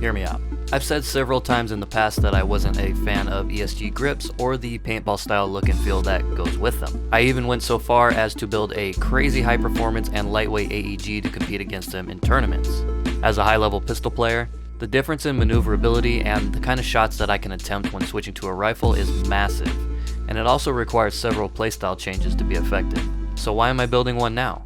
Hear me out. I've said several times in the past that I wasn't a fan of ESG grips or the paintball style look and feel that goes with them. I even went so far as to build a crazy high performance and lightweight AEG to compete against them in tournaments. As a high level pistol player, the difference in maneuverability and the kind of shots that I can attempt when switching to a rifle is massive, and it also requires several playstyle changes to be effective. So why am I building one now?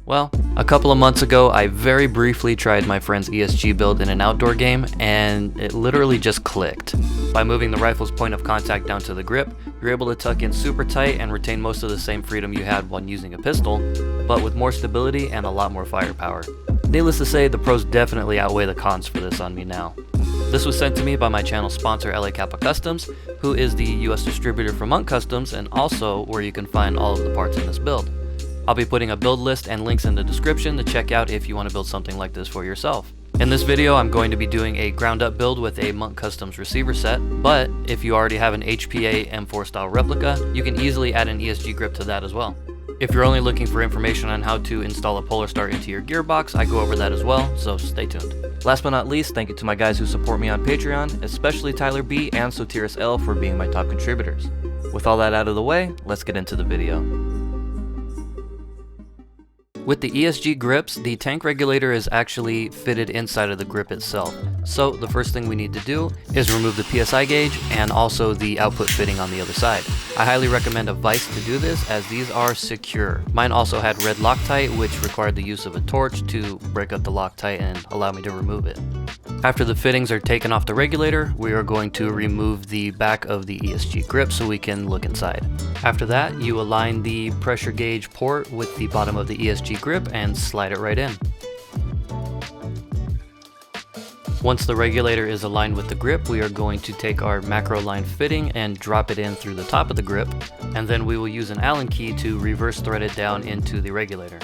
Well, a couple of months ago, I very briefly tried my friend's ESG build in an outdoor game, and it literally just clicked. By moving the rifle's point of contact down to the grip, you're able to tuck in super tight and retain most of the same freedom you had when using a pistol, but with more stability and a lot more firepower. Needless to say, the pros definitely outweigh the cons for this on me now. This was sent to me by my channel sponsor hi-capa Customs, who is the US distributor for Monk Customs and also where you can find all of the parts in this build. I'll be putting a build list and links in the description to check out if you want to build something like this for yourself. In this video, I'm going to be doing a ground up build with a Monk Customs receiver set, but if you already have an HPA M4 style replica, you can easily add an ESG grip to that as well. If you're only looking for information on how to install a Polarstar into your gearbox, I go over that as well, so stay tuned. Last but not least, thank you to my guys who support me on Patreon, especially Tyler B and Sotiris L for being my top contributors. With all that out of the way, let's get into the video. With the ESG grips, the tank regulator is actually fitted inside of the grip itself. So the first thing we need to do is remove the PSI gauge and also the output fitting on the other side. I highly recommend a vise to do this as these are secure. Mine also had red Loctite, which required the use of a torch to break up the Loctite and allow me to remove it. After the fittings are taken off the regulator, we are going to remove the back of the ESG grip so we can look inside. After that, you align the pressure gauge port with the bottom of the ESG grip and slide it right in. Once the regulator is aligned with the grip, we are going to take our macro line fitting and drop it in through the top of the grip, and then we will use an Allen key to reverse thread it down into the regulator.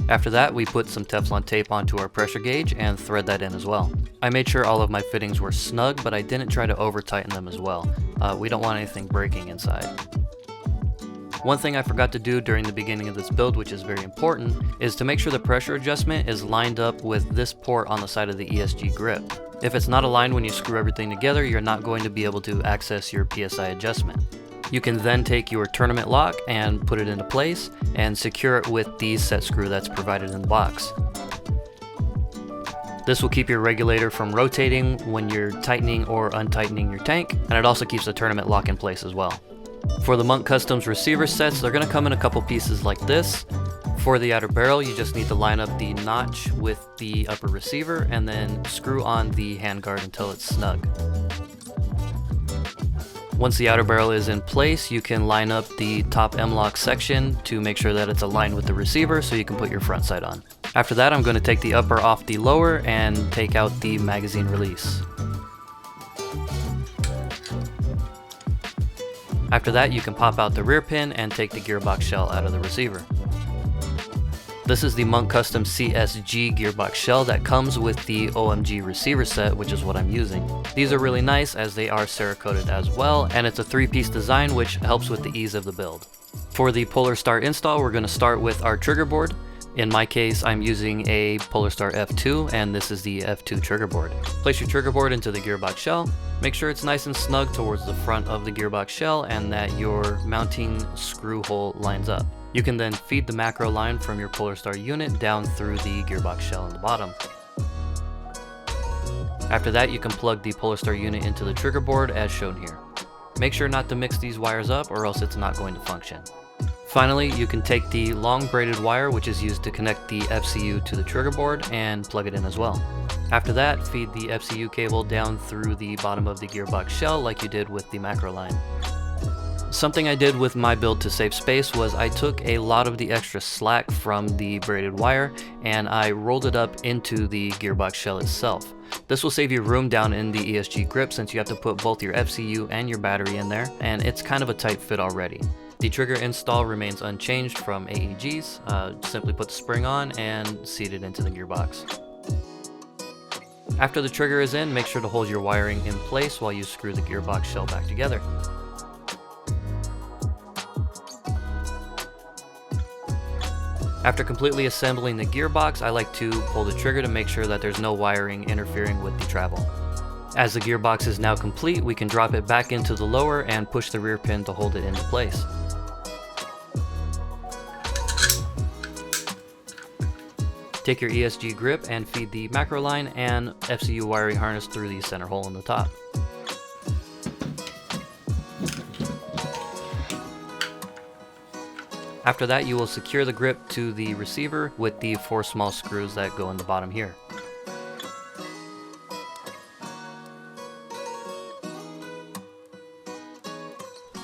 After that, we put some Teflon tape onto our pressure gauge and thread that in as well. I made sure all of my fittings were snug, but I didn't try to over tighten them as well. We don't want anything breaking inside. One thing I forgot to do during the beginning of this build, which is very important, is to make sure the pressure adjustment is lined up with this port on the side of the ESG grip. If it's not aligned when you screw everything together, you're not going to be able to access your PSI adjustment. You can then take your tournament lock and put it into place and secure it with the set screw that's provided in the box. This will keep your regulator from rotating when you're tightening or untightening your tank, and it also keeps the tournament lock in place as well. For the Monk Customs receiver sets, they're going to come in a couple pieces like this. For the outer barrel, you just need to line up the notch with the upper receiver and then screw on the handguard until it's snug. Once the outer barrel is in place, you can line up the top M-lock section to make sure that it's aligned with the receiver so you can put your front sight on. After that, I'm going to take the upper off the lower and take out the magazine release. After that, you can pop out the rear pin and take the gearbox shell out of the receiver. This is the Monk Custom CSG gearbox shell that comes with the OMG receiver set, which is what I'm using. These are really nice as they are Cerakoted as well, and it's a 3-piece design which helps with the ease of the build. For the Polarstar install, we're going to start with our trigger board. In my case, I'm using a Polarstar F2, and this is the F2 trigger board. Place your trigger board into the gearbox shell. Make sure it's nice and snug towards the front of the gearbox shell and that your mounting screw hole lines up. You can then feed the macro line from your Polarstar unit down through the gearbox shell in the bottom. After that, you can plug the Polarstar unit into the trigger board as shown here. Make sure not to mix these wires up or else it's not going to function. Finally, you can take the long braided wire which is used to connect the FCU to the trigger board and plug it in as well. After that, feed the FCU cable down through the bottom of the gearbox shell like you did with the macro line. Something I did with my build to save space was I took a lot of the extra slack from the braided wire and I rolled it up into the gearbox shell itself. This will save you room down in the ESG grip since you have to put both your FCU and your battery in there, and it's kind of a tight fit already. The trigger install remains unchanged from AEG's. Simply put the spring on and seat it into the gearbox. After the trigger is in, make sure to hold your wiring in place while you screw the gearbox shell back together. After completely assembling the gearbox, I like to pull the trigger to make sure that there's no wiring interfering with the travel. As the gearbox is now complete, we can drop it back into the lower and push the rear pin to hold it into place. Take your ESG grip and feed the macro line and FCU wiring harness through the center hole in the top. After that, you will secure the grip to the receiver with the 4 small screws that go in the bottom here.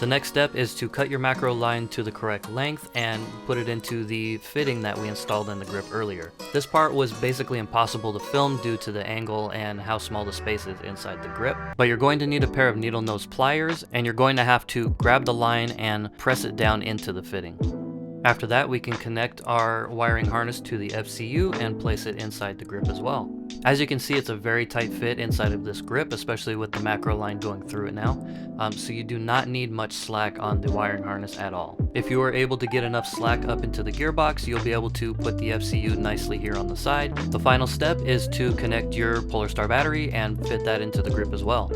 The next step is to cut your macro line to the correct length and put it into the fitting that we installed in the grip earlier. This part was basically impossible to film due to the angle and how small the space is inside the grip, but you're going to need a pair of needle nose pliers, and you're going to have to grab the line and press it down into the fitting. After that, we can connect our wiring harness to the FCU and place it inside the grip as well. As you can see, it's a very tight fit inside of this grip, especially with the macro line going through it now. So you do not need much slack on the wiring harness at all. If you are able to get enough slack up into the gearbox, you'll be able to put the FCU nicely here on the side. The final step is to connect your Polarstar battery and fit that into the grip as well.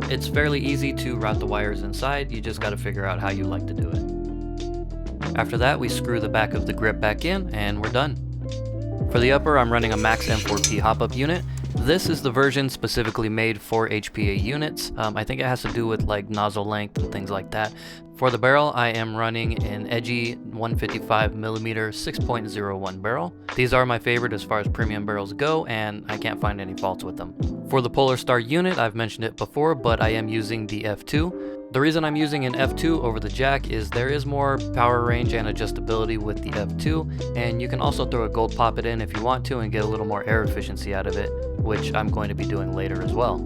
It's fairly easy to route the wires inside, you just got to figure out how you like to do it. After that, we screw the back of the grip back in and we're done. For the upper, I'm running a Maxx M4P Hopup unit. This is the version specifically made for HPA units. I think it has to do with like nozzle length and things like that. For the barrel, I am running an Edgi 155mm 6.01 barrel. These are my favorite as far as premium barrels go, and I can't find any faults with them. For the Polarstar unit, I've mentioned it before, but I am using the F2. The reason I'm using an F2 over the Jack is there is more power range and adjustability with the F2, and you can also throw a gold poppet in if you want to and get a little more air efficiency out of it, which I'm going to be doing later as well.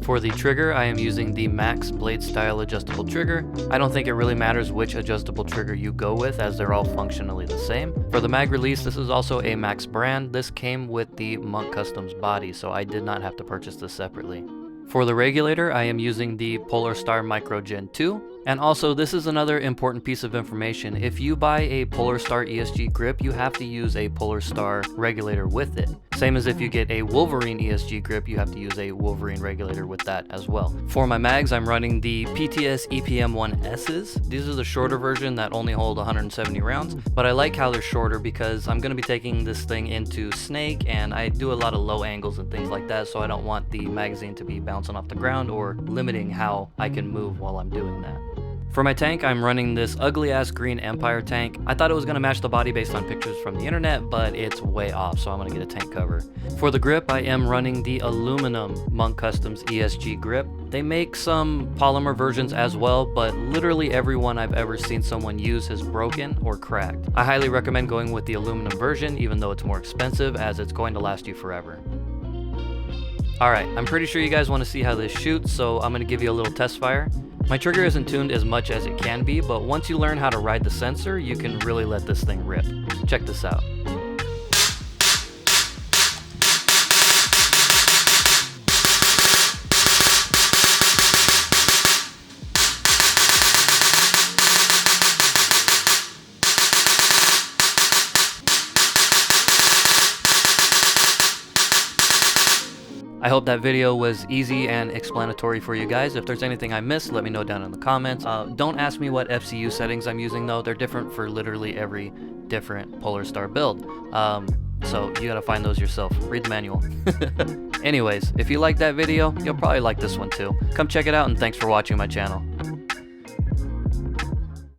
For the trigger, I am using the Maxx blade style adjustable trigger. I don't think it really matters which adjustable trigger you go with, as they're all functionally the same. For the mag release, this is also a Maxx brand. This came with the Monk Customs body, so I did not have to purchase this separately. For the regulator, I am using the Polarstar Micro Gen 2. And also, this is another important piece of information. If you buy a Polarstar ESG grip, you have to use a Polarstar regulator with it. Same as if you get a Wolverine ESG grip, you have to use a Wolverine regulator with that as well. For my mags, I'm running the PTS EPM1-S's. These are the shorter version that only hold 170 rounds, but I like how they're shorter because I'm going to be taking this thing into snake, and I do a lot of low angles and things like that, so I don't want the magazine to be bouncing off the ground or limiting how I can move while I'm doing that. For my tank, I'm running this ugly ass green Empire tank. I thought it was going to match the body based on pictures from the internet, but it's way off, so I'm going to get a tank cover. For the grip, I am running the aluminum Monk Customs ESG grip. They make some polymer versions as well, but literally every one I've ever seen someone use has broken or cracked. I highly recommend going with the aluminum version, even though it's more expensive, as it's going to last you forever. Alright, I'm pretty sure you guys want to see how this shoots, so I'm going to give you a little test fire. My trigger isn't tuned as much as it can be, but once you learn how to ride the sensor, you can really let this thing rip. Check this out. I hope that video was easy and explanatory for you guys. If there's anything I missed, let me know down in the comments. Don't ask me what FCU settings I'm using though. They're different for literally every different Polarstar build. So you gotta find those yourself. Read the manual. Anyways, if you liked that video, you'll probably like this one too. Come check it out, and thanks for watching my channel.